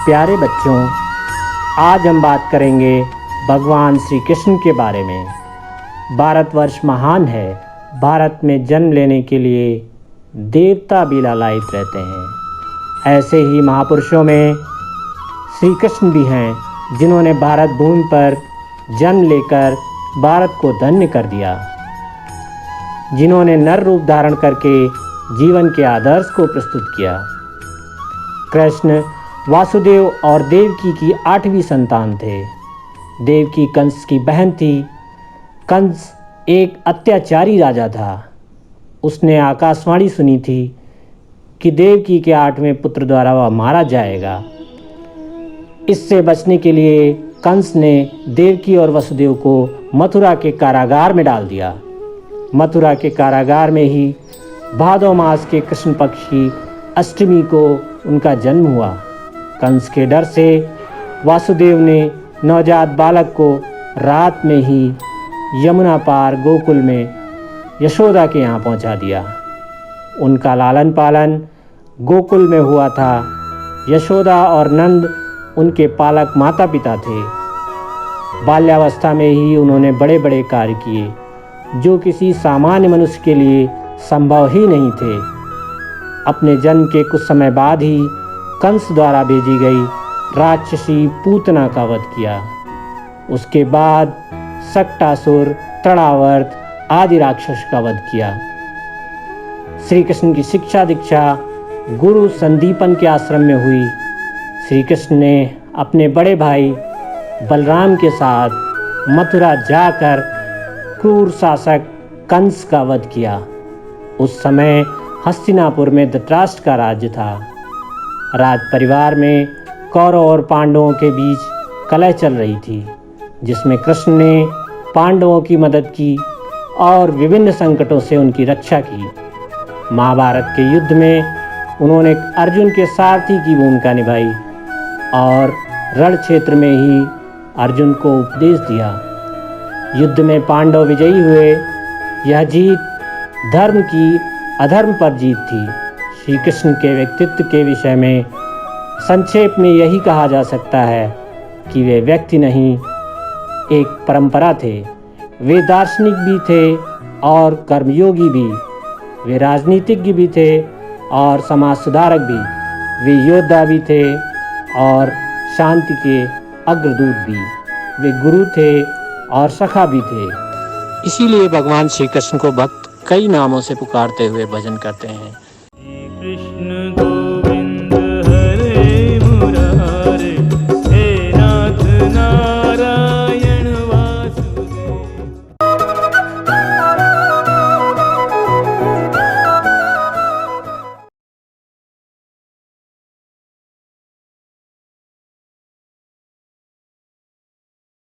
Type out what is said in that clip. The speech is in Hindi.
प्यारे बच्चों, आज हम बात करेंगे भगवान श्री कृष्ण के बारे में। भारतवर्ष महान है। भारत में जन्म लेने के लिए देवता भी लालायित रहते हैं। ऐसे ही महापुरुषों में श्री कृष्ण भी हैं, जिन्होंने भारत भूमि पर जन्म लेकर भारत को धन्य कर दिया, जिन्होंने नर रूप धारण करके जीवन के आदर्श को प्रस्तुत किया। कृष्ण वासुदेव और देवकी की 8वीं संतान थे। देवकी कंस की बहन थी। कंस एक अत्याचारी राजा था। उसने आकाशवाणी सुनी थी कि देवकी के 8वें पुत्र द्वारा वह मारा जाएगा। इससे बचने के लिए कंस ने देवकी और वसुदेव को मथुरा के कारागार में डाल दिया। मथुरा के कारागार में ही भादो मास के कृष्ण पक्ष की अष्टमी को उनका जन्म हुआ। कंस के डर से वासुदेव ने नवजात बालक को रात में ही यमुना पार गोकुल में यशोदा के यहाँ पहुँचा दिया। उनका लालन पालन गोकुल में हुआ था। यशोदा और नंद उनके पालक माता पिता थे। बाल्यावस्था में ही उन्होंने बड़े बड़े कार्य किए, जो किसी सामान्य मनुष्य के लिए संभव ही नहीं थे। अपने जन्म के कुछ समय बाद ही कंस द्वारा भेजी गई राक्षसी पूतना का वध किया। उसके बाद सक्टासुर, तृणावर्त आदि राक्षस का वध किया। श्री कृष्ण की शिक्षा दीक्षा गुरु संदीपन के आश्रम में हुई। श्री कृष्ण ने अपने बड़े भाई बलराम के साथ मथुरा जाकर क्रूर शासक कंस का वध किया। उस समय हस्तिनापुर में धृतराष्ट्र का राज्य था। राज परिवार में कौरव और पांडवों के बीच कलह चल रही थी, जिसमें कृष्ण ने पांडवों की मदद की और विभिन्न संकटों से उनकी रक्षा की। महाभारत के युद्ध में उन्होंने अर्जुन के सारथी की भूमिका निभाई और रण क्षेत्र में ही अर्जुन को उपदेश दिया। युद्ध में पांडव विजयी हुए। यह जीत धर्म की अधर्म पर जीत थी। श्री कृष्ण के व्यक्तित्व के विषय में संक्षेप में यही कहा जा सकता है कि वे व्यक्ति नहीं, एक परंपरा थे। वे दार्शनिक भी थे और कर्मयोगी भी। वे राजनीतिज्ञ भी थे और समाज सुधारक भी। वे योद्धा भी थे और शांति के अग्रदूत भी। वे गुरु थे और सखा भी थे। इसीलिए भगवान श्री कृष्ण को भक्त कई नामों से पुकारते हुए भजन करते हैं।